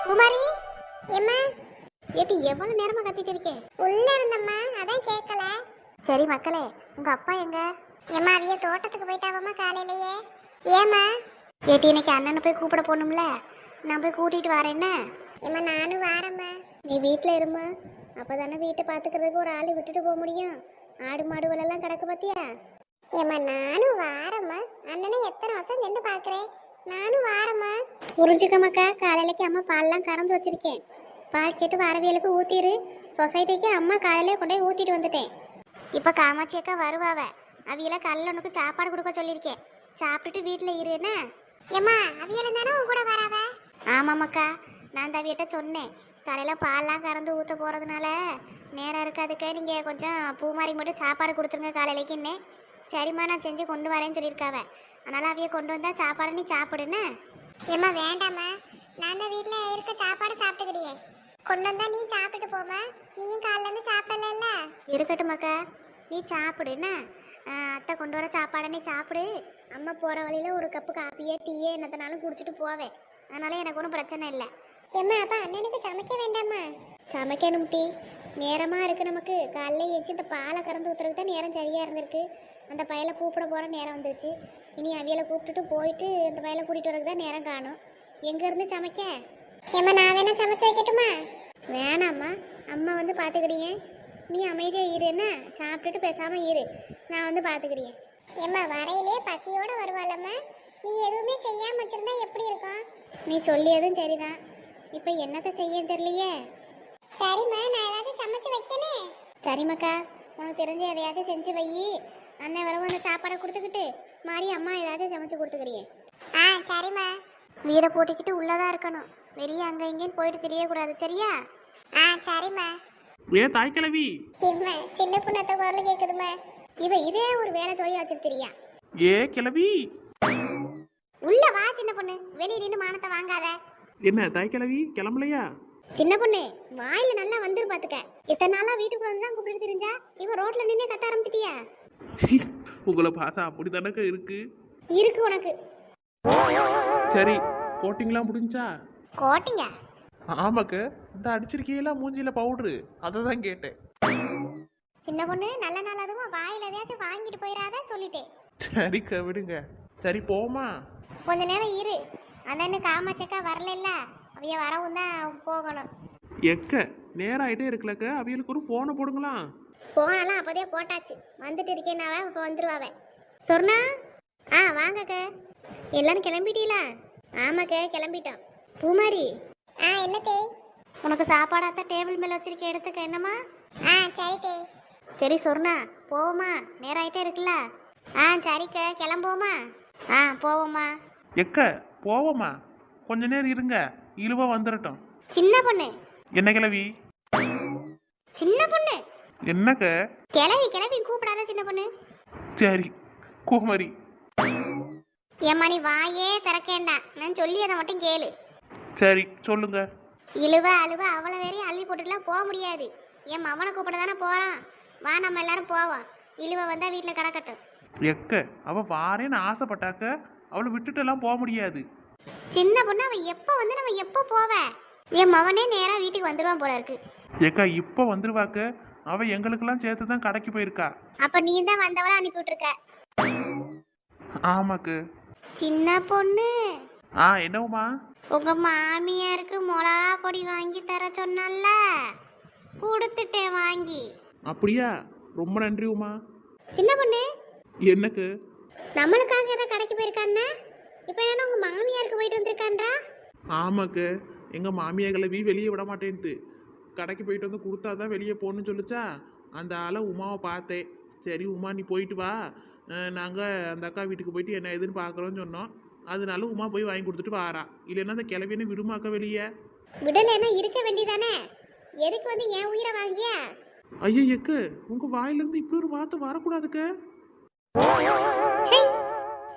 குமாரி எம்மா ஏட்டி எவ்வளவு நேரமா கத்திட்டு இருக்கேன் உள்ள இருந்தம்மா அதான் கேட்கல. சரி மக்களே, உங்க அப்பா எங்க? எம்மா அவிய தோட்டத்துக்கு போயிட்டாவம்மா காலையிலேயே. ஏம்மா? ஏட்டி இன்னைக்கு அண்ணனை போய் கூப்பிட போகணும்ல, நான் போய் கூட்டிட்டு வரேன்னு. எம்மா நானும் வாரம்மா. நீ வீட்டில் இருமா, அப்பதானே வீட்டை பார்த்துக்கிறதுக்கு ஒரு ஆள் விட்டுட்டு போக முடியும். ஆடு மாடுகளெல்லாம் கிடக்கு பார்த்தியா? ஏம்மா நானும் வாரம்மா, அண்ணனை எத்தனை வருஷம் சென்று பார்க்குறேன். நானும் வாரம்மா. புரிஞ்சுக்க மக்கா, காலையிலக்கு அம்மா பால்லாம் கறந்து வச்சிருக்கேன். பால் கேட்டு வரவியலுக்கு ஊற்றிடு. சொசைட்டிக்கு அம்மா காலையிலே கொண்டு போய் ஊற்றிட்டு வந்துட்டேன். இப்போ காமாட்சி அக்கா வருவாவ, அவியெல்லாம் காலையில் உனக்கு சாப்பாடு கொடுக்க சொல்லியிருக்கேன். சாப்பிட்டுட்டு வீட்டில் இருன்னு. ஏம்மா அவியலும் தானே உன் கூட வராவ? ஆமாம்மாக்கா, நான் அந்த அவியிட்ட சொன்னேன், காலையில் பால்லாம் கறந்து ஊற்ற போகிறதுனால நேரம் இருக்காதுக்கே, நீங்கள் கொஞ்சம் பூமாரி மட்டும் சாப்பாடு கொடுத்துருங்க காலையிலக்குன்னே. சரிம்மா நான் செஞ்சு கொண்டு வரேன்னு சொல்லியிருக்காவ. அதனால் அவிய கொண்டு வந்தால் சாப்பாடு நீ சாப்பிடுன்னு. ஏம்மா வேண்டாம்மா, நான் தான் வீட்டில் இருக்க சாப்பாடு சாப்பிட்டுக்கிடியே. கொண்டு வந்தா நீ சாப்பிட்டுட்டு போமா, நீயும் காலையிலேருந்து சாப்பிடல. இருக்கட்டும் மக்கா, நீ சாப்பிடுன்னு. அத்தை கொண்டு வர சாப்பாடை நீ சாப்பிடு. அம்மா போகிற வழியில் ஒரு கப்பு காப்பியே டீயே என்னத்தனாலும் குடிச்சிட்டு போவேன். அதனால எனக்கு ஒன்றும் பிரச்சனை இல்லை. ஏம்மா அப்பா அண்ணனுக்கு சமைக்க வேண்டாமா? சமைக்கணும் டீ, நேரமாக இருக்குது நமக்கு. காலையில் ஏச்சு இந்த பாலை கறந்து ஊற்றுறதுக்கு தான் நேரம் சரியாக இருந்திருக்கு. அந்த பையலை கூப்பிட போகிற நேரம் வந்துருச்சு. இனி அவியலை கூப்பிட்டுட்டு போயிட்டு அந்த பையலை கூட்டிகிட்டு வரதுக்கு தான் நேரம் காணும். எங்கேருந்து சமைக்க? ஏம்மா நான் வேணா சமைச்சு வைக்கட்டுமா? வேணாம்மா, அம்மா வந்து பார்த்துக்கிட்டீங்க. நீ அமைதியாக இரு, என்ன சாப்பிட்டுட்டு பேசாமல் இரு, நான் வந்து பார்த்துக்கிட்டேன். ஏம்மா வரையிலே பசியோடு வருவாளம்மா, நீ எதுவுமே செய்யாமல் வச்சுருந்தா எப்படி இருக்கும்? நீ சொல்லியதும் சரிதான், இப்போ என்னத்தை செய்யன்னு தெரியலையே. சரிம்மா நான் ஏதாவது சமைச்சு வைக்கனே. சரிம்மாக்கா, உனக்கு தெரிஞ்ச எதையாச்சும் செஞ்சு வை. அண்ணன் வரவும் அந்த சாப்பாடை கொடுத்துக்கிட்டு மாதிரி அம்மா ஏதாச்சும் சமைச்சு கொடுத்துக்கிறேன். சரிம்மா. வீடை போட்டுக்கிட்டு உள்ளதாக இருக்கணும், வெளியே அங்கே இங்கேன்னு போயிட்டு தெரியக்கூடாது, சரியா? சரிம்மா. தாய் கிழவி, சின்ன பொண்ணத்த குரல் கேக்குதுமா. இவ இதே ஒரு வேலை சொல்லி வச்சிருக்கிறியா? கிழவி உள்ள வா சின்ன பொண்ணு, வெளியே நின்று மானத்தை வாங்காத. என்ன தாய் கிழவி கிளம்பலையா? சின்ன பொண்ணு வாயில நல்லா வந்துரு பாத்துக்க. இத்தனை நாளா வீட்டுக்குள்ள வந்து தான் கூப்பிட்டு தெரிஞ்சா, இவ ரோட்ல நின்னே கத்த ஆரம்பிச்சிட்டியா? உங்களை பார்த்தா அப்படி தானக்க இருக்கு. இருக்கு உனக்கு. சரி, கோட்டிங்லாம் முடிஞ்சா? கோட்டிங்க? ஆமாக்க, இந்த அடிச்சிருக்கீங்களா மூஞ்சில பவுடரு, அதை தான் கேட்டேன். சின்ன பொண்ணு நல்ல நாள் அதுவும் வாயில எதையாச்சும் வாங்கிட்டு போயிடாத சொல்லிட்டேன். சரிக்கா விடுங்க. சரி போமா? கொஞ்ச நேரம் இரு, அதான் காமாச்சக்கா வரல, அவைய வரவும் தான் போகணும். எக்க நேரம் ஆகிட்டே இருக்கலக்க, அவியலுக்கு ஒரு ஃபோனை போடுங்களா? போனலாம் அப்போதே போட்டாச்சு, வந்துட்டு இருக்கேன்னாவ இப்போ வந்துருவாவ. சொன்னா வாங்கக்க. எல்லாரும் கிளம்பிட்டீங்களா? ஆமாக்க கிளம்பிட்டோம். பூமாரி என்னத்தே? உனக்கு சாப்பாடாத்த டேபிள் மேலே வச்சிருக்க, எடுத்துக்க. என்னம்மா? சரி தே. சரி சொர்ணா போவோமா, நேரம் ஆகிட்டே இருக்குல்ல? சரிக்க கிளம்புவோமா? போவோம்மா. எக்க போவோமா? கொஞ்ச நேரம் இருங்க, இழுவா வந்துடட்டும். சின்ன பொண்ணு. என்ன கிழவி? சின்ன பொண்ணு என்னக்க? கிளவி கிளவின்னு கூப்பிடாத சின்ன பொண்ணு. சரி குமரி. ஏம்மா நீ வாயே திறக்கேண்டா, நான் சொல்லி அதை மட்டும் கேளு. சரி சொல்லுங்க. இழுவ அழுவ அவ்வளோ வேறையும் அள்ளி போட்டுட்டுலாம் போக முடியாது. என் மவனை கூப்பிட தானே போகிறான், வா நம்ம எல்லாரும் போவோம். இழுவ வந்தால் வீட்டில் கிடக்கட்டும். எக்க அவ வாரேன்னு ஆசைப்பட்டாக்க அவளை விட்டுட்டு எல்லாம் போக முடியாது. சின்ன பொண்ணு அவன் எப்போ வந்து நம்ம எப்போ போவ? என் மவனே நேராக வீட்டுக்கு வந்துடுவான் போல இருக்கு. ஏக்கா இப்போ வந்துருவாக்க, அவ எங்களுக்கெல்லாம் சேர்த்து தான் கடைக்கு போயிருக்கா. அப்போ நீ தான் வந்தவளை அனுப்பி விட்டுருக்க. ஆமாக்கு. சின்ன பொண்ணு என்னவுமா? உங்க மாமியாருக்கு மிளகா பொடி வாங்கி தர சொன்னல, கொடுத்துட்டேன் வாங்கி. அப்படியா? ரொம்ப நன்றி உமா. சின்ன பொண்ணு என்னக்கு? நம்மளுக்காக ஏதோ கடைக்கு போயிருக்கான்னா, இப்போ என்ன உங்க மாமியாருக்கு போயிட்டு வந்திருக்கான்றா? ஆமாக்கு, எங்க மாமியா கிளவி வெளியே விட மாட்டேன்ட்டு கடைக்கு போயிட்டு வந்து கொடுத்தாதான் வெளியே போகணும்னு சொல்லிச்சா. அந்த ஆளை உமாவை பார்த்தேன். சரி உமா நீ போயிட்டு வா, நாங்கள் அந்த அக்கா வீட்டுக்கு போயிட்டு என்ன ஏதுன்னு பார்க்குறோன்னு சொன்னோம். அதனால உமா போய் வாங்கி கொடுத்துட்டு வாரா. இல்லைன்னா அந்த கிளவின்னு விடுமாக்க வெளியே விடலைன்னா இருக்க வேண்டியதானே, எதுக்கு வந்து என் உயிரை வாங்கிய? ஐயா எக்கு, உங்க வாயிலிருந்து இப்படி ஒரு வார்த்தை வரக்கூடாதுக்க.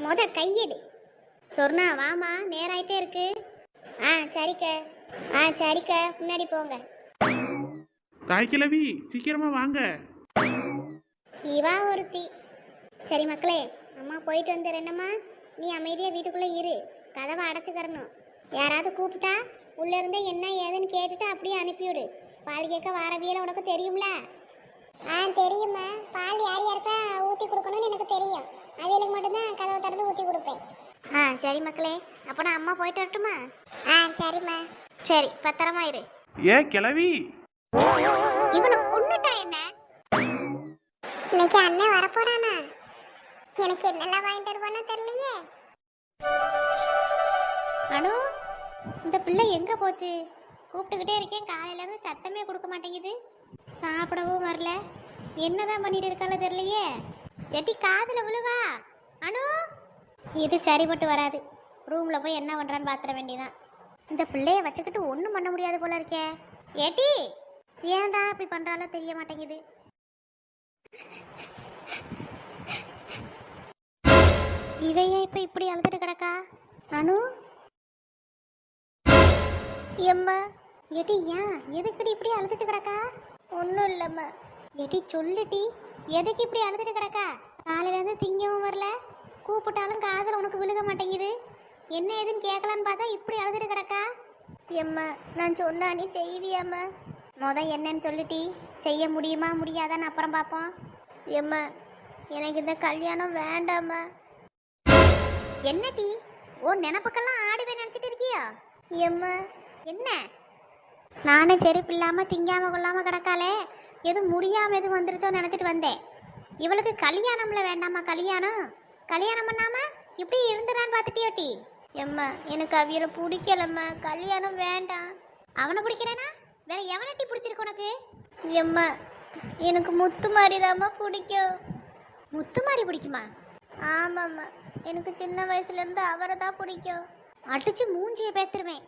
முத கையெடு. சொர்ணா வாமா, நேராயிட்டே இருக்கு. சரிக்க. சரிக்க, முன்னாடி போங்க. தாய் கிளவி சீக்கிரமா வாங்க. இவா ஒருத்தி. சரி மக்களே, அம்மா போயிட்டு வந்துடுறேன்னம்மா, நீ அமைதியாக வீட்டுக்குள்ளே இரு, கதவை அடைச்சிக்கிறணும். யாராவது கூப்பிட்டா உள்ள இருந்தே என்ன ஏதுன்னு கேட்டுட்டு அப்படியே அனுப்பிவிடு. பால் கேட்க வாரவியல உனக்கு தெரியும்ல? தெரியுமா. பால் யார் யாருக்கா ஊற்றி கொடுக்கணும்னு எனக்கு தெரியும். அவியலுக்கு மட்டும்தான் கதவை திறந்து ஊற்றி கொடுப்பேன். சரி மக்களே, அப்போ நான் அம்மா போயிட்டு வரட்டுமா? சரிம்மா. சரி, பத்திரமா இரு. ஏ கிளவி, இவனை கொன்னுட்டா என்ன? இன்னைக்கு அண்ணன் வரப்போறானா? எனக்கு என்னெல்லாம் வாங்கிட்டு வருவானோ தெரியலையே. அனு, இந்த பிள்ளை எங்க போச்சு? கூப்பிட்டுக்கிட்டே இருக்கேன், காலையில இருந்து சத்தமே கொடுக்க மாட்டேங்குது. சாப்பிடவும் வரல. என்னதான் பண்ணிட்டு இருக்கால தெரியலையே. எட்டி காதுல விழுவா. அனு, இது சரிப்பட்டு வராது. ரூம்ல போய் என்ன பண்றான்னு பாத்திர வேண்டியதான். இந்த பிள்ளைய வச்சுக்கிட்டு ஒன்றும் பண்ண முடியாது போல இருக்கே. ஏட்டி, ஏன் தான் இப்படி பண்றாலோ தெரிய மாட்டேங்குது. இவையே இப்ப இப்படி அழுதுட்டு கிடக்கா? அனு, எம்மா. ஏட்டி, ஏன் எதுக்குடி இப்படி அழுதுட்டு கிடக்கா? ஒன்றும் இல்லைம்மா. ஏட்டி சொல்லுட்டி, எதுக்கு இப்படி அழுதுட்டு கிடக்கா? காலையிலேருந்து திங்கவும் வரல, கூப்பிட்டாலும் காதில் உனக்கு விழுக மாட்டேங்குது. என்ன ஏதுன்னு கேட்கலான்னு பார்த்தா இப்படி அழுதுட்டு கிடக்கா? எம்மா, நான் சொன்னா நீ செய்வியாம்மா? என்னன்னு சொல்லிட்டி, செய்ய முடியுமா முடியாதான்னு அப்புறம் பார்ப்போம். எம்மா, எனக்கு இந்த கல்யாணம் வேண்டாம்மா. என்ன டீ, ஓ நினப்புக்கெல்லாம் ஆடுவே நினச்சிட்டு இருக்கியா? எம்மா, என்ன? நானே செருப்பு இல்லாமல் திங்காம கொள்ளாமல் கிடக்காளே, எதுவும் முடியாமல் எதுவும் வந்துருச்சோன்னு நினச்சிட்டு வந்தேன். இவளுக்கு கல்யாணம்ல வேண்டாமா? கல்யாணம் பண்ணாம இப்படி இருந்துடான்னு பார்த்துட்டியோட்டி? எம்மா, எனக்கு அவியலை பிடிக்கலம்மா, கல்யாணம் வேண்டாம். அவனை பிடிக்கிறேனா வேற எவனட்டி பிடிச்சிருக்கு உனக்கு? எம்மா, எனக்கு முத்து மாதிரிதாம்மா பிடிக்கும். முத்து மாதிரி பிடிக்குமா? ஆமாம்மா, எனக்கு சின்ன வயசுலேருந்து அவரை தான் பிடிக்கும். அடிச்சு மூஞ்சியை பேத்துருவேன்.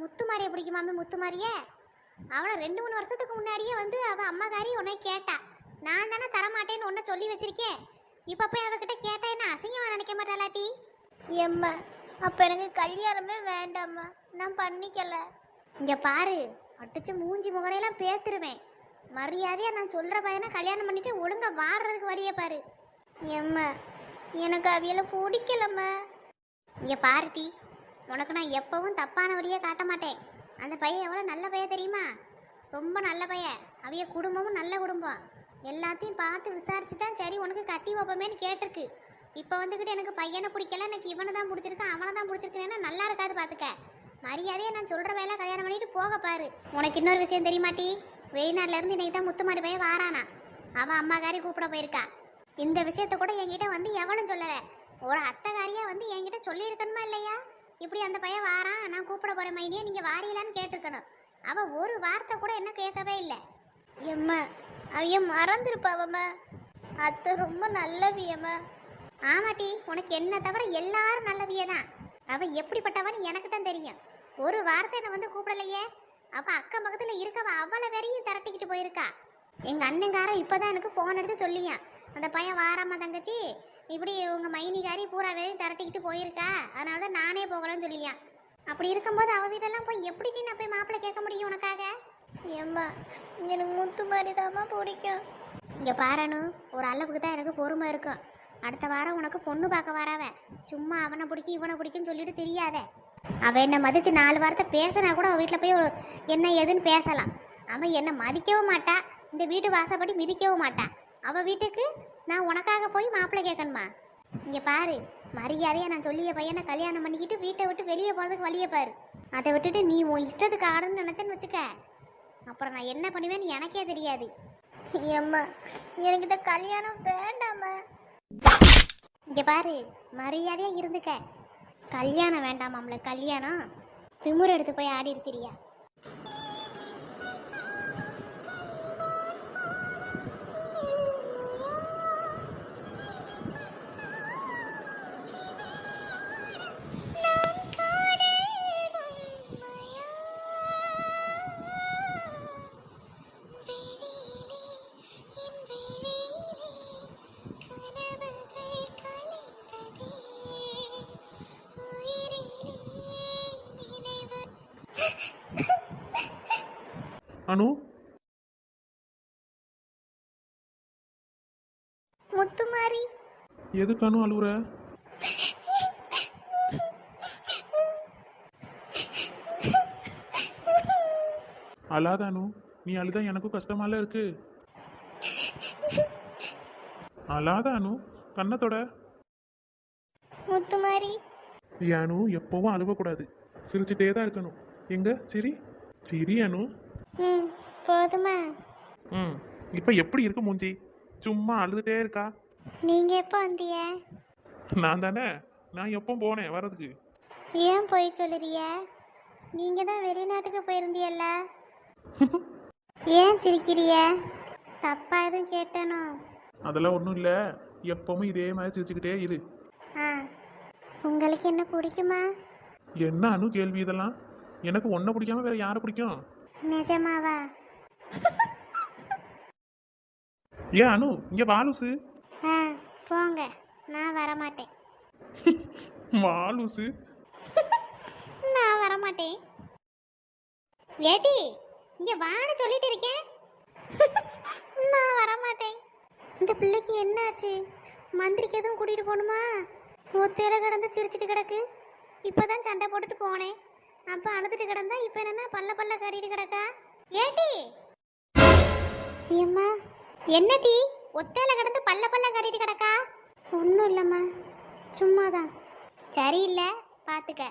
முத்து மாதிரியை பிடிக்குமாமே? முத்து மாதிரியே அவனை 2-3 வருஷத்துக்கு முன்னாடியே வந்து அவள் அம்மாக்காரி உன்னை கேட்டா. நான் தானே தரமாட்டேன்னு ஒன்றை சொல்லி வச்சிருக்கேன். இப்போ போய் அவகிட்ட கேட்டா என்ன அசிங்கமாக நினைக்க மாட்டாளாட்டி? எம்மா, அப்போ எனக்கு கல்யாணமே வேண்டாம்மா, நான் பண்ணிக்கல. இங்கே பாரு, அடிச்சு மூஞ்சி முகரையெல்லாம் பேத்துருவேன். மரியாதையாக நான் சொல்கிற பையனை கல்யாணம் பண்ணிட்டு ஒழுங்காக வாடுறதுக்கு வழியே பாரு. எம்மா, எனக்கு அவியலை பிடிக்கலம்மா. இங்கே பாருட்டி, உனக்கு நான் எப்பவும் தப்பான வழியே காட்ட மாட்டேன். அந்த பையன் எவ்வளோ நல்ல பையன் தெரியுமா? ரொம்ப நல்ல பையன். அவிய குடும்பமும் நல்ல குடும்பம். எல்லாத்தையும் பார்த்து விசாரிச்சு தான் சரி உனக்கு கட்டி வைப்பமேன்னு கேட்டிருக்கு. இப்போ வந்துக்கிட்டு எனக்கு பையனை பிடிக்கல, எனக்கு இவனை தான் பிடிச்சிருக்கேன், அவனை தான் பிடிச்சிருக்கேன்னா நல்லா இருக்காது பார்த்துக்க. மரியாதையை நான் சொல்கிற வேலை கல்யாணம் பண்ணிட்டு போக பாரு. உனக்கு இன்னொரு விஷயம் தெரியுமாட்டி? வெளிநாட்டிலேருந்து இன்னைக்கு தான் முத்துமாரி பையன் வாரானா. அவன் அம்மாக்காரி கூப்பிட போயிருக்கா. இந்த விஷயத்த கூட என்கிட்ட வந்து எவளும் சொல்லலை. ஒரு அத்தைக்காரியாக வந்து என்கிட்ட சொல்லியிருக்கணுமா இல்லையா? இப்படி அந்த பையன் வாரான், நான் கூப்பிட போகிறேன் மைனியே, நீங்கள் வாரியலான்னு கேட்டிருக்கணும். அவள் ஒரு வார்த்தை கூட என்ன கேட்கவே இல்லை. எம்மா, அவைய மறந்துருப்பாவம்மா. அத்தை ரொம்ப நல்லவியம்மா. ஆமாட்டி, உனக்கு என்ன தவிர எல்லாரும் நல்லவிய தான். அவள் எப்படிப்பட்டவன்னு எனக்கு தான் தெரியும். ஒரு வார்த்தை என்னை வந்து கூப்பிடலையே. அவள் அக்கம் பக்கத்தில் இருக்கவ அவளை வரையும் திரட்டிக்கிட்டு போயிருக்கா. எங்கள் அண்ணங்காரன் இப்போ தான் எனக்கு ஃபோன் எடுத்து சொல்லியான், அந்த பையன் வாராம்மா தங்கச்சி, இப்படி உங்கள் மைனிகாரி பூரா வரையும் திரட்டிக்கிட்டு போயிருக்கா, அதனால தான் நானே போகலன்னு சொல்லியான். அப்படி இருக்கும்போது அவள் வீட்டெல்லாம் போய் எப்படிட்டு நான் போய் மாப்பிள்ளை கேட்க முடியும் உனக்காக? ஏம்மா, எனக்கு முத்து மாதிரி தாம்மா பிடிக்கும். இங்கே பாருன்னு, ஒரு அளவுக்கு தான் எனக்கு பொறுமை இருக்கும். அடுத்த வாரம் உனக்கு பொண்ணு பார்க்க வராவ. சும்மா அவனை பிடிக்கும் இவனை பிடிக்கும்னு சொல்லிட்டு தெரியாத. அவன் என்னை மதித்து 4 வார்த்தை பேசினா கூட அவள் வீட்டில் போய் ஒரு என்ன ஏதுன்னு பேசலாம். அவன் என்னை மதிக்கவும் மாட்டா, இந்த வீட்டு வாசப்படி மிதிக்கவும் மாட்டான். அவள் வீட்டுக்கு நான் உனக்காக போய் மாப்பிள்ளை கேட்கணுமா? இங்கே பாரு, மரியாதையாக நான் சொல்லிய பையனை கல்யாணம் பண்ணிக்கிட்டு வீட்டை விட்டு வெளியே போகிறதுக்கு வழியை பாரு. அதை விட்டுட்டு நீ உன் இஷ்டத்துக்கு ஆடுன்னு நினச்சேன்னு வச்சுக்க, அப்புறம் நான் என்ன பண்ணுவேன்னு எனக்கே தெரியாது. ஏம்மா, எனக்கு இந்த கல்யாணம் வேண்டாம்மா. இங்கே பாரு, மரியாதையாக இருந்துக்க. கல்யாணம் வேண்டாமாம்ல, கல்யாணம் திமுறை எடுத்து போய் ஆடி எடுத்துறியா? அனு, முத்துமாரி, எதுக்கு அனு அழுவுற? அழாத அனு, நீ அழுதா எனக்கும் கஷ்டமால இருக்கு. அழாத அனு, கண்ணத்தோட. முத்துமாரி. அனு எப்பவும் அழுவக்கூடாது, சிரிச்சுட்டே தான் இருக்கணும். எங்க சிரி, சிரி அனு. ம் போதுமா? ம், இப்போ எப்படி இருக்கு மூஞ்சி? சும்மா அழுதுட்டே இருக்கா. நீங்கள் எப்போ வந்திய? நான் தானே, நான் எப்போ போனேன் வரதுக்கு. ஏன் போய் சொல்லுறிய? நீங்கள் தான் வெளிநாட்டுக்கு போயிருந்தியல்ல. ஏன் சிரிக்கிறிய? தப்பா எதுவும் கேட்டனோ? அதெல்லாம் ஒன்றும் இல்லை, எப்பவும் இதே மாதிரி சிரிச்சுக்கிட்டே இரு. ஆ உங்களுக்கு என்ன பிடிக்குமா? என்ன அனு கேள்வி இதெல்லாம்? எனக்கு ஒன்றை பிடிக்காம வேற யாரை பிடிக்கும்? நிஜமாவா? ஏன் அனு இங்கே வாலுசு. ஆ போங்க, நான் வரமாட்டேன். வாலுசு. நான் வரமாட்டேன். ஏட்டி இங்க வான்னு சொல்லிட்டு இருக்கேன். நான் வரமாட்டேன். இந்த பிள்ளைக்கு என்னாச்சு? மந்திரிக்கு எதுவும் கூட்டிட்டு போகணுமா? ஒத்தையில கிடந்து சிரிச்சிட்டு கிடக்கு. இப்போதான் சண்டை போட்டுட்டு போனேன், அப்போ அழுதுட்டு கிடந்தா இப்போ என்னன்னா பல்ல பல்ல காட்டிட்டு கிடக்கா. ஏட்டி ஏம்மா என்னடி ஒத்தையில கிடந்து பல்ல பல்ல காட்டிட்டு கிடக்கா? ஒன்றும் இல்லைம்மா, சும்மாதான். சரியில்லை பார்த்துக்க.